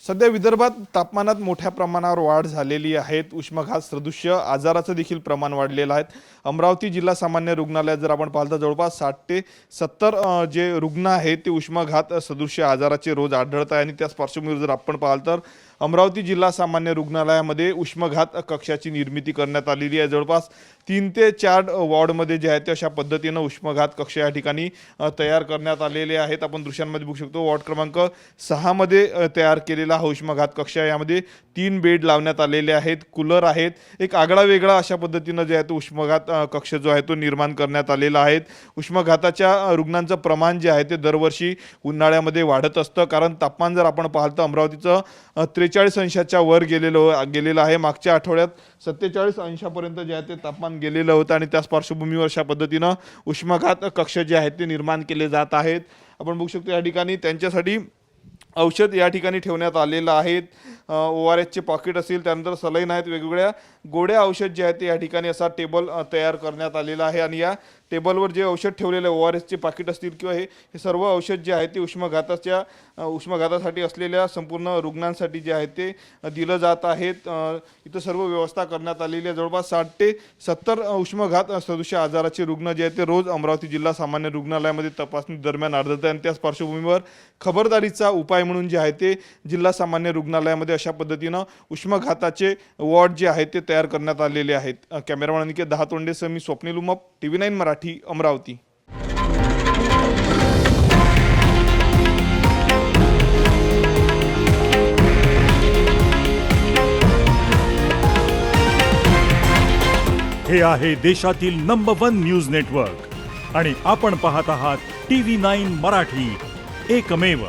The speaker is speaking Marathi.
सध्या विदर्भात तापमानात मोठ्या प्रमाणावर वाढ झालेली आहे। उष्माघात सदृश्य आजाराचं देखील प्रमाण वाढलेलं आहे। अमरावती जिल्हा सामान्य रुग्णालयात जर आपण पाहिलं तर जवळपास 60 ते 70 जे रुग्ण आहेत ते उष्माघात सदृश्य आजाराचे रोज आढळत आहे। आणि त्याच पार्श्वभूमीवर जर आपण पाहिलं तर अमरावती जिल्हा सामान्य रुग्णालयामध्ये उष्माघात कक्षाची निर्मिती करण्यात आलेली आहे। जवळपास 3 ते 4 वॉर्डमध्ये जे आहे ते अशा पद्धतीनं उष्माघात कक्ष या ठिकाणी तयार करण्यात आलेले आहेत। आपण दृश्यांमध्ये बघू शकतो वॉर्ड क्रमांक 6 मध्ये तयार केलेला हा उष्माघात कक्ष आहे। यामध्ये 3 बेड लावण्यात आलेले आहेत, कूलर आहेत, एक आगळा वेगळा अशा पद्धतीनं जे आहे तो उष्माघात कक्ष जो आहे तो निर्माण करण्यात आलेला आहे। उष्माघाताच्या रुग्णांचं प्रमाण जे आहे ते दरवर्षी उन्हाळ्यामध्ये वाढत असतं, कारण तापमान जर आपण पाहिलं तर अमरावतीचं 43 अंशाच्या वर गेलेलं आहे। मागच्या आठवड्यात 47 अंशापर्यंत जे आहे ते तापमान गेलेलं होतं आणि त्याच पार्श्वभूमीवर अशा पद्धतीनं उष्माघात कक्ष जे आहेत ते निर्माण केले जात आहेत। आपण बघू शकतो या ठिकाणी त्यांच्यासाठी औषध या ठिकाणी ठेवण्यात आलेलं आहे। ORS चे पॉकेट असेल, त्यानंतर सलाईन आहेत, वेगवेगळ्या गोड्या औषध जे आहेत ते या ठिकाणी असा टेबल तयार करण्यात आलेला आहे। आणि या टेबलवर जे औषध ठेवलेले ORS चे पाकिट असतील किंवा हे सर्व औषध जे आहे ते उष्माघातासाठी असलेल्या संपूर्ण रुग्णांसाठी जे आहे ते दिलं जात आहेत। इथं सर्व व्यवस्था करण्यात आलेली आहे। जवळपास 60 ते 70 उष्माघात सदृश्य आजाराचे रुग्ण जे आहेत ते रोज अमरावती जिल्हा सामान्य रुग्णालयामध्ये तपासणी दरम्यान आढळत आहे। आणि त्याच पार्श्वभूमीवर खबरदारीचा उपाय म्हणून जे आहे ते जिल्हा सामान्य रुग्णालयामध्ये अशा पद्धतीनं उष्माघाताचे वॉर्ड जे आहेत ते तयार करण्यात आलेले आहेत। कॅमेरामॅन अनिकेत दहातोंडेसह मी स्वप्नील उमप, TV9 मराठी, अमरावती। हे आहे देशातील नंबर 1 न्यूज नेटवर्क आणि आपण पाहत आहात TV9 मराठी, एकमेव।